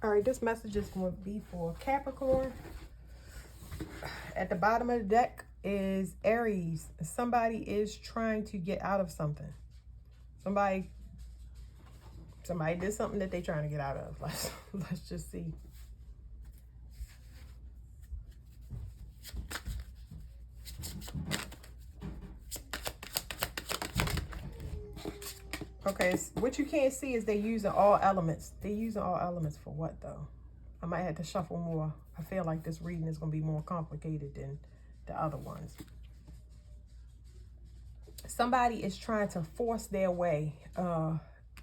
All right, this message is going to be for Capricorn. At the bottom of the deck is Aries. Somebody is trying to get out of something. Somebody did something that they're trying to get out of. Let's just see. Okay, what you can't see is they're using all elements. They're using all elements for what, though? I might have to shuffle more. I feel like this reading is going to be more complicated than the other ones. Somebody is trying to force their way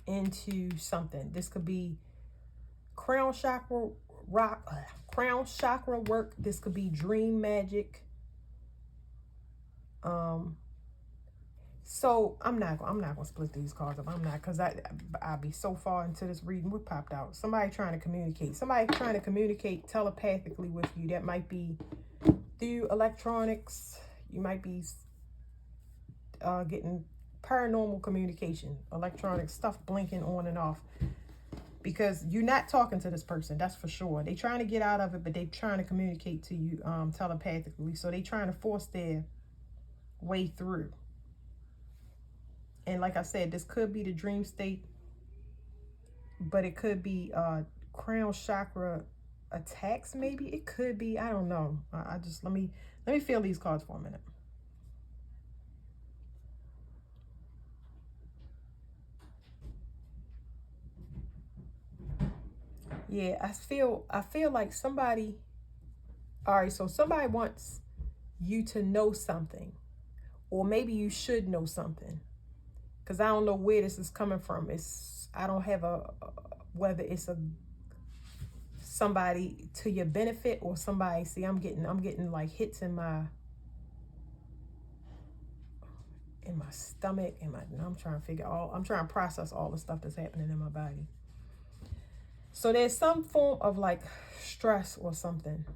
into something. This could be crown chakra work. This could be dream magic. So I'm not gonna split these cards up. I'm not, because I'll be so far into this reading. What popped out? Somebody trying to communicate. Somebody trying to communicate telepathically with you. That might be through electronics. You might be getting paranormal communication, electronic stuff blinking on and off. Because you're not talking to this person, that's for sure. They're trying to get out of it, but they're trying to communicate to you telepathically. So they're trying to force their way through. And like I said, this could be the dream state, but it could be crown chakra attacks, maybe. It could be, I don't know. I just, let me feel these cards for a minute. Yeah, I feel like somebody, all right, so somebody wants you to know something, or maybe you should know something, because I don't know where this is coming from. I don't have whether it's somebody to your benefit or somebody. See, I'm getting like hits in my stomach, I'm trying to process all the stuff that's happening in my body. So there's some form of like stress or something.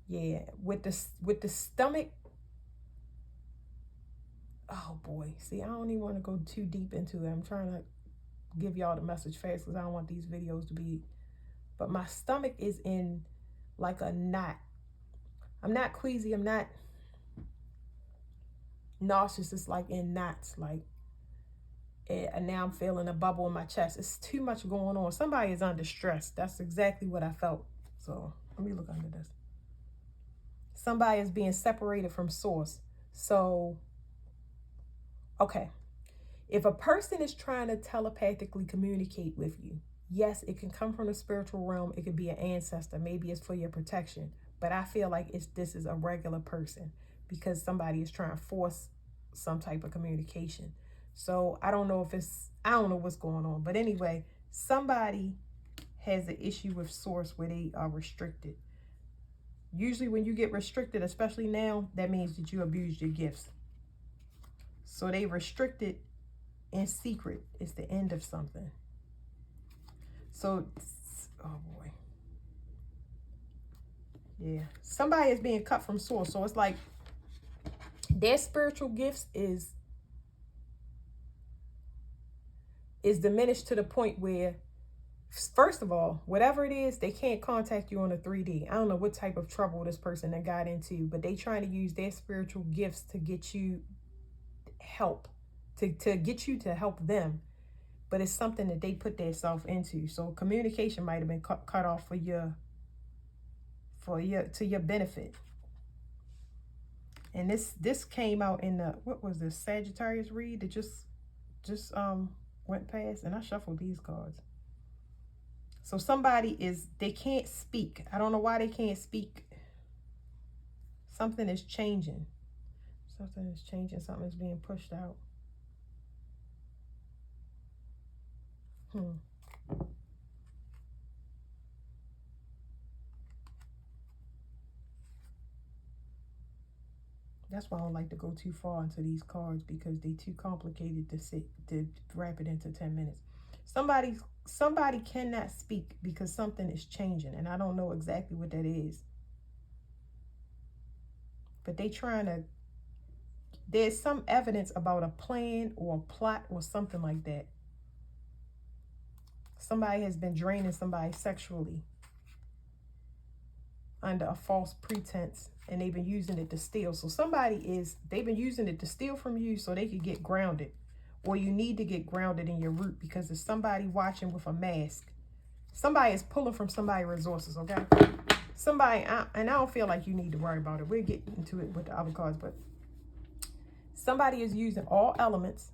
Yeah, with the stomach. Oh boy, see, I don't even want to go too deep into it. I'm trying to give y'all the message fast because I don't want these videos to be, but my stomach is in like a knot. I'm not queasy, I'm not nauseous, it's like in knots, like, and now I'm feeling a bubble in my chest. It's too much going on. Somebody is under stress. That's exactly what I felt. So let me look under this. Somebody is being separated from source. So, okay. If a person is trying to telepathically communicate with you, yes, it can come from the spiritual realm. It could be an ancestor. Maybe it's for your protection. But I feel like this is a regular person, because somebody is trying to force some type of communication. So I don't know what's going on. But anyway, somebody has an issue with source where they are restricted. Usually when you get restricted, especially now, that means that you abused your gifts. So they restricted in secret. It's the end of something. So, oh boy. Yeah. Somebody is being cut from source. So it's like their spiritual gifts is diminished to the point where, first of all, whatever it is, they can't contact you on a 3D. I don't know what type of trouble this person that got into, but they trying to use their spiritual gifts to get you help, to get you to help them. But it's something that they put themselves into. So communication might have been cut off for your to your benefit. And this came out in the, what was this, Sagittarius read that just went past, and I shuffled these cards. So they can't speak. I don't know why they can't speak. Something is changing. Something is changing. Something is being pushed out. That's why I don't like to go too far into these cards, because they too complicated to wrap it into 10 minutes. Somebody cannot speak because something is changing, and I don't know exactly what that is. But there's some evidence about a plan or a plot or something like that. Somebody has been draining somebody sexually under a false pretense, and they've been using it to steal. So they've been using it to steal from you so they could get grounded, or you need to get grounded in your root, because there's somebody watching with a mask. Somebody is pulling from somebody's resources, okay? And I don't feel like you need to worry about it. We'll get into it with the other cards, but somebody is using all elements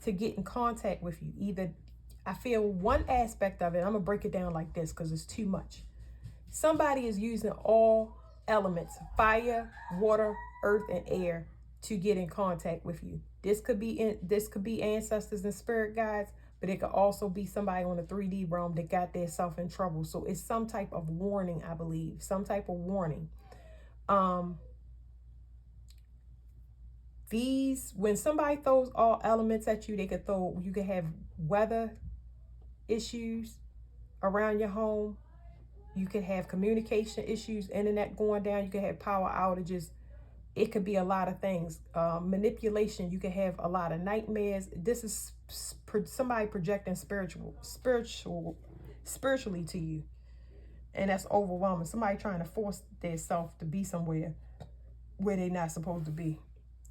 to get in contact with you. Either, I feel one aspect of it, I'm going to break it down like this because it's too much. Somebody is using all elements, fire, water, earth, and air, to get in contact with you. This could be ancestors and spirit guides, but it could also be somebody on the 3D realm that got their self in trouble. So it's some type of warning, I believe. Some type of warning. When somebody throws all elements at you, you could have weather issues around your home. You could have communication issues, internet going down. You could have power outages. It could be a lot of things. Manipulation. You could have a lot of nightmares. This is somebody projecting spiritually to you. And that's overwhelming. Somebody trying to force themselves to be somewhere where they're not supposed to be.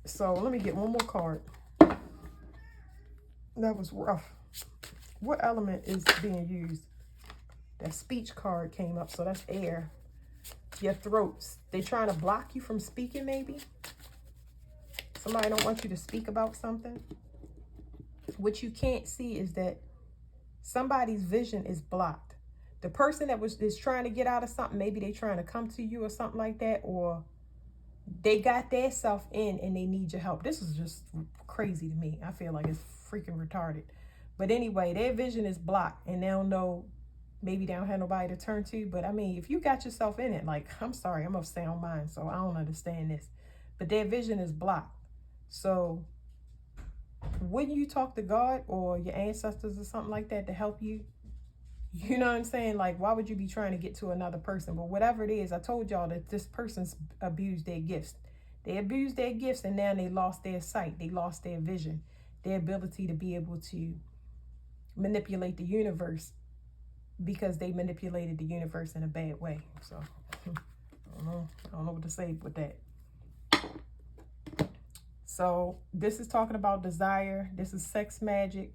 So let me get one more card. That was rough. What element is being used? That speech card came up, so that's air. Your throats. They're trying to block you from speaking, maybe. Somebody don't want you to speak about something. What you can't see is that somebody's vision is blocked. The person that is trying to get out of something, maybe they're trying to come to you or something like that, or they got their self in and they need your help. This is just crazy to me. I feel like it's freaking retarded. But anyway, their vision is blocked and they don't know. Maybe they don't have nobody to turn to. But I mean, if you got yourself in it, like, I'm sorry, I'm of sound mind, so I don't understand this. But their vision is blocked. So wouldn't you talk to God or your ancestors or something like that to help you? You know what I'm saying? Like, why would you be trying to get to another person? But whatever it is, I told y'all that this person's abused their gifts. They abused their gifts and now they lost their sight. They lost their vision, their ability to be able to manipulate the universe, because they manipulated the universe in a bad way. So I don't know what to say with that. So this is talking about desire. This is sex magic.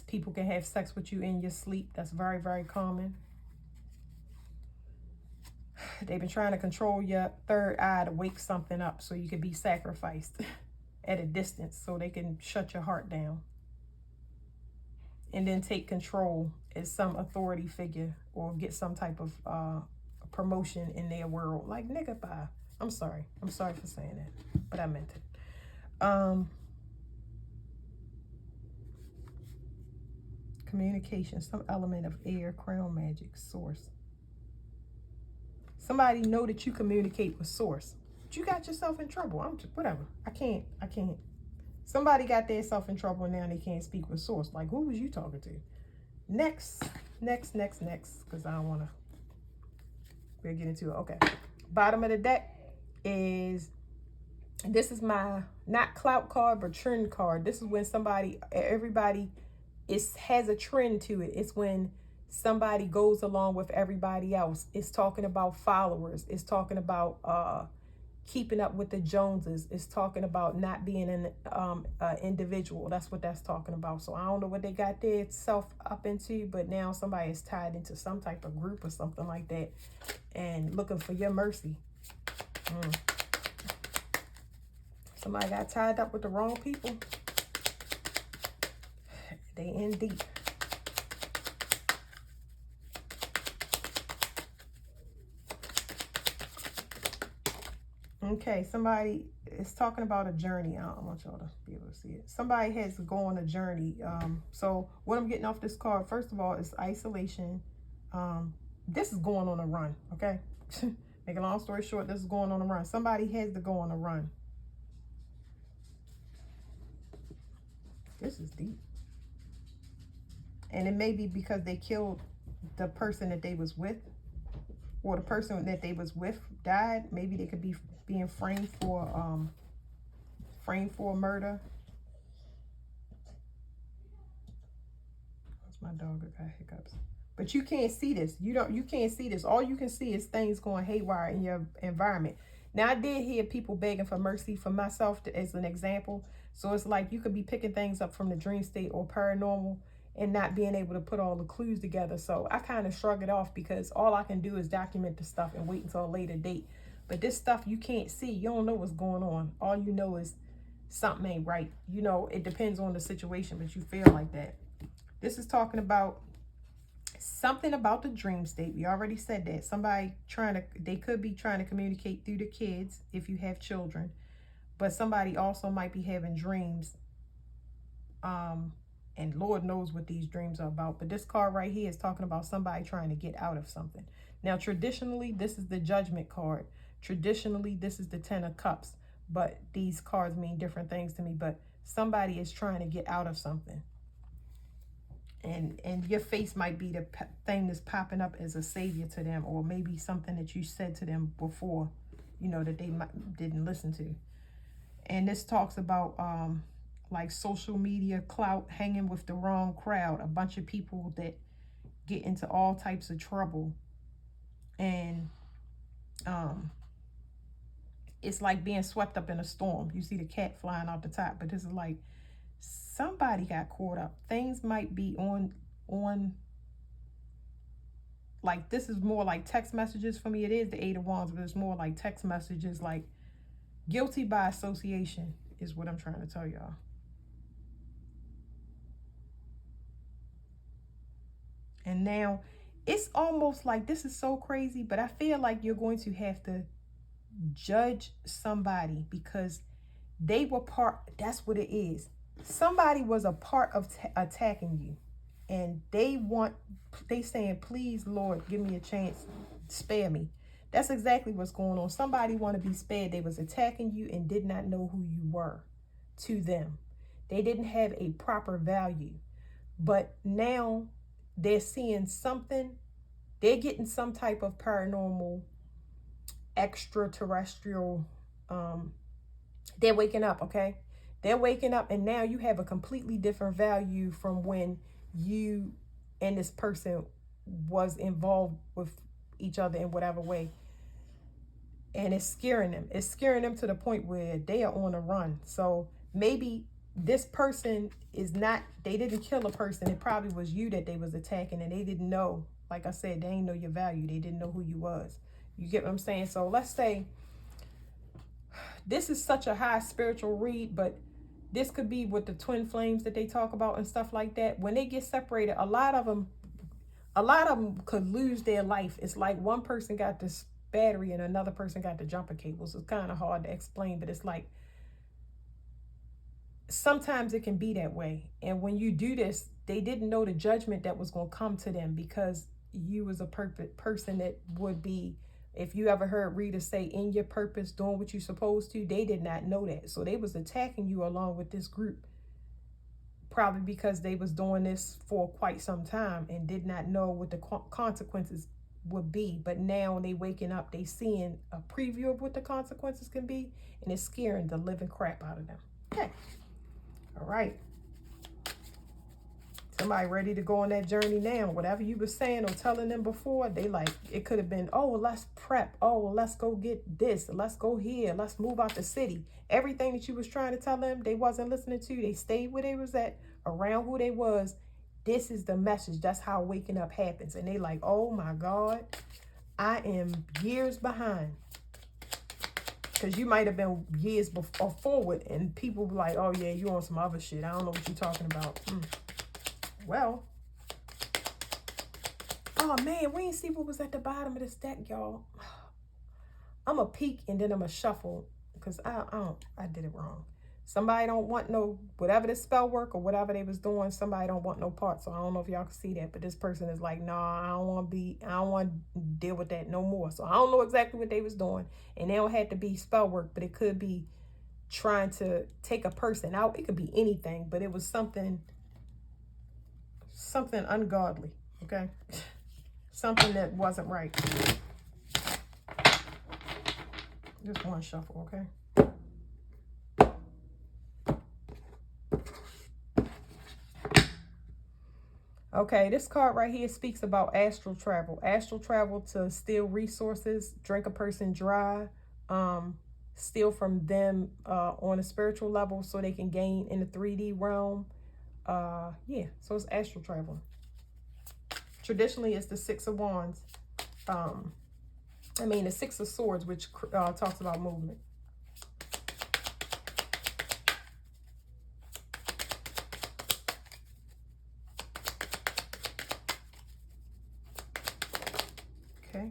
People can have sex with you in your sleep. That's very, very common. They've been trying to control your third eye to wake something up so you can be sacrificed at a distance so they can shut your heart down and then take control as some authority figure or get some type of promotion in their world. Like, nigga, bye. I'm sorry for saying that, but I meant it. Communication, some element of air, crown magic, source. Somebody know that you communicate with source, but you got yourself in trouble. Whatever. I can't. Somebody got themselves in trouble and now they can't speak with source. Like, who was you talking to? Next, because I don't want to. We'll get into it. Okay. Bottom of the deck is, this is my, not clout card, but trend card. This is when everybody has a trend to it. It's when somebody goes along with everybody else. It's talking about followers. It's talking about keeping up with the Joneses. It's talking about not being an individual. That's what that's talking about. So I don't know what they got their self up into, but now somebody is tied into some type of group or something like that and looking for your mercy. Somebody got tied up with the wrong people. They in deep. Okay, somebody is talking about a journey. I don't want y'all to be able to see it. Somebody has to go on a journey. So what I'm getting off this card, first of all, is isolation. This is going on a run, okay? Make a long story short, this is going on a run. Somebody has to go on a run. This is deep. And it may be because they killed the person that they was with, or the person that they was with died. Maybe they could be being framed for murder. My dog got hiccups. But you can't see this. You can't see this. All you can see is things going haywire in your environment. Now, I did hear people begging for mercy for myself as an example. So it's like you could be picking things up from the dream state or paranormal and not being able to put all the clues together. So I kind of shrug it off because all I can do is document the stuff and wait until a later date. But this stuff you can't see. You don't know what's going on. All you know is something ain't right. You know, it depends on the situation, but you feel like that. This is talking about something about the dream state. We already said that. Somebody they could be trying to communicate through the kids if you have children. But somebody also might be having dreams. And Lord knows what these dreams are about. But this card right here is talking about somebody trying to get out of something. Now, traditionally, this is the Judgment card. Traditionally, this is the Ten of Cups. But these cards mean different things to me. But somebody is trying to get out of something. And your face might be the thing that's popping up as a savior to them, or maybe something that you said to them before, you know, that they didn't listen to. And this talks about like social media clout, hanging with the wrong crowd, a bunch of people that get into all types of trouble. And it's like being swept up in a storm. You see the cat flying out the top, but this is like somebody got caught up. Things might be on like, this is more like text messages for me. It is the Eight of Wands, but it's more like text messages, like guilty by association is what I'm trying to tell y'all. And now it's almost like, this is so crazy, but I feel like you're going to have to judge somebody because they were part. That's what it is. Somebody was a part of attacking you, and they saying, please, Lord, give me a chance, spare me. That's exactly what's going on. Somebody want to be spared. They was attacking you and did not know who you were to them. They didn't have a proper value, but now they're seeing something. They're getting some type of paranormal, extraterrestrial, they're waking up, okay? They're waking up, and now you have a completely different value from when you and this person was involved with each other in whatever way. And it's scaring them. It's scaring them to the point where they are on a run. So maybe this person is not, they didn't kill a person. It probably was you that they was attacking, and they didn't know. Like I said, they didn't know your value. They didn't know who you was. You get what I'm saying? So let's say this is such a high spiritual read, but this could be with the twin flames that they talk about and stuff like that. When they get separated, a lot of them could lose their life. It's like one person got this battery and another person got the jumper cables. It's kind of hard to explain, but it's like sometimes it can be that way. And when you do this, they didn't know the judgment that was going to come to them because you was a perfect person that would be, if you ever heard readers say, in your purpose, doing what you're supposed to, they did not know that. So they was attacking you along with this group, probably because they was doing this for quite some time and did not know what the consequences would be. But now they waking up, they seeing a preview of what the consequences can be, and it's scaring the living crap out of them. Okay. All right. Somebody ready to go on that journey now. Whatever you were saying or telling them before, they like, it could have been, oh, let's prep. Oh, well, let's go get this. Let's go here. Let's move out the city. Everything that you was trying to tell them, they wasn't listening to. They stayed where they was at, around who they was. This is the message. That's how waking up happens. And they like, oh my God, I am years behind. Because you might have been years before forward, and people be like, oh yeah, you on some other shit. I don't know what you're talking about. Well, oh man, we ain't see what was at the bottom of this deck, y'all. I'm a peek and then I'm a shuffle because I did it wrong. Somebody don't want no, whatever the spell work or whatever they was doing, somebody don't want no part. So I don't know if y'all can see that, but this person is like, nah, I don't want to deal with that no more. So I don't know exactly what they was doing, and they don't have to be spell work, but it could be trying to take a person out. It could be anything, but it was something ungodly, okay? Something that wasn't right. Just one shuffle, okay? Okay, this card right here speaks about astral travel. Astral travel to steal resources, drink a person dry, steal from them on a spiritual level so they can gain in the 3D realm. Yeah, so it's astral travel. Traditionally, it's the Six of Wands. The Six of Swords, which talks about movement. Okay.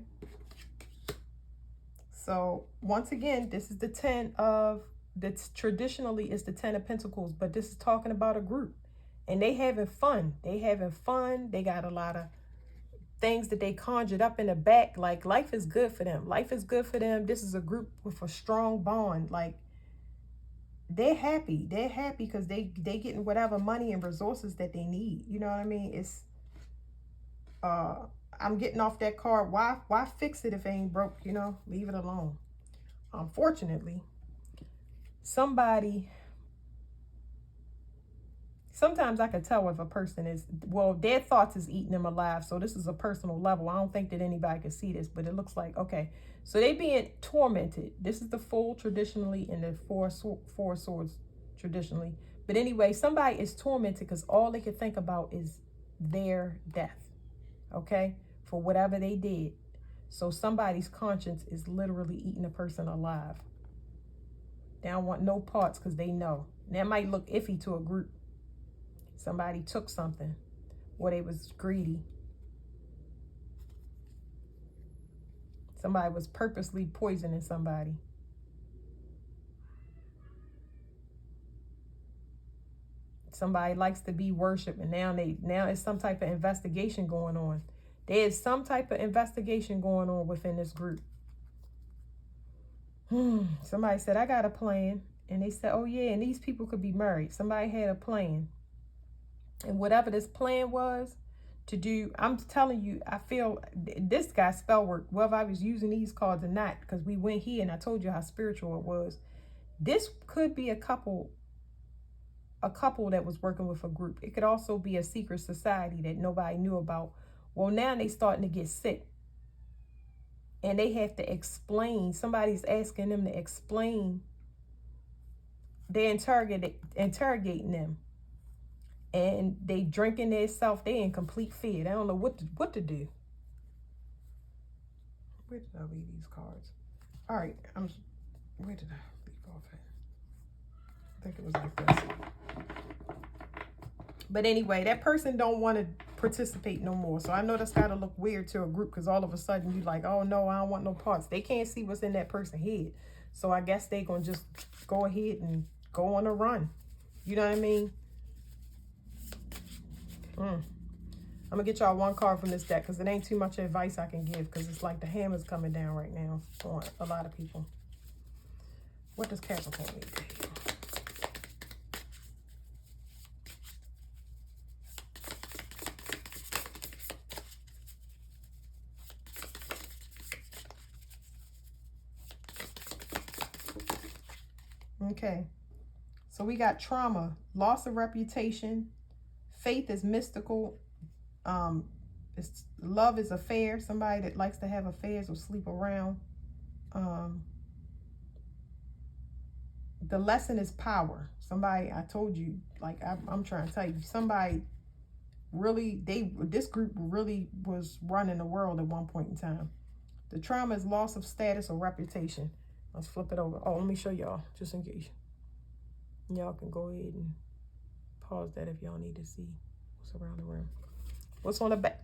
So once again, this is the 10 of, that's traditionally is the 10 of Pentacles, but this is talking about a group and they having fun. They having fun. They got a lot of things that they conjured up in the back. Like life is good for them. Life is good for them. This is a group with a strong bond. Like they're happy. They're happy because they getting whatever money and resources that they need. You know what I mean? It's I'm getting off that card. Why fix it if it ain't broke? You know, leave it alone. Unfortunately, sometimes I can tell if a person is, well, their thoughts is eating them alive. So this is a personal level. I don't think that anybody can see this, but it looks like, okay, so they being tormented. This is the Fool traditionally and the Four Swords traditionally. But anyway, somebody is tormented because all they can think about is their death. Okay, for whatever they did. So somebody's conscience is literally eating a person alive. They don't want no parts because they know. And that might look iffy to a group. Somebody took something or they was greedy. Somebody was purposely poisoning somebody. Somebody likes to be worshipped, and now it's some type of investigation going on. There's some type of investigation going on within this group. Somebody said, I got a plan. And they said, oh yeah, and these people could be married. Somebody had a plan. And whatever this plan was to do, I'm telling you, I feel this guy spell work, whether I was using these cards or not, because we went here and I told you how spiritual it was. This could be a couple that was working with a group. It could also be a secret society that nobody knew about. Well, now they starting to get sick. And they have to explain. Somebody's asking them to explain. They're interrogating them. And they drinking their self. They in complete fear. They don't know what to do. Where did I leave these cards? All right. Where did I leave off at? I think it was like this. But anyway, that person don't want to participate no more. So I know that's got to look weird to a group because all of a sudden you like, oh no, I don't want no parts. They can't see what's in that person's head. So I guess they going to just go ahead and go on a run. You know what I mean? I'm going to get y'all one card from this deck because it ain't too much advice I can give because it's like the hammer's coming down right now on a lot of people. What does Capricorn need? Okay, so we got trauma, loss of reputation, faith is mystical, love is affair, somebody that likes to have affairs or sleep around. The lesson is power. Somebody, I told you, like I'm trying to tell you, somebody really, this group really was running the world at one point in time. The trauma is loss of status or reputation. Let's flip it over. Oh, let me show y'all, just in case. Y'all can go ahead and pause that if y'all need to see what's around the room. What's on the back?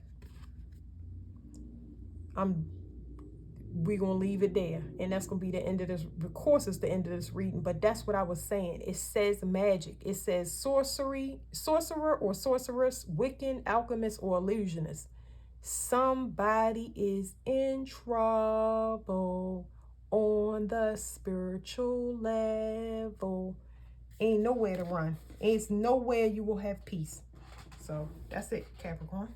We're going to leave it there. And that's going to be the end of this. Of course, it's the end of this reading. But that's what I was saying. It says magic. It says sorcerer or sorceress, Wiccan, alchemist, or illusionist. Somebody is in trouble on the spiritual level. Ain't nowhere to run. Ain't nowhere you will have peace. So that's it, Capricorn.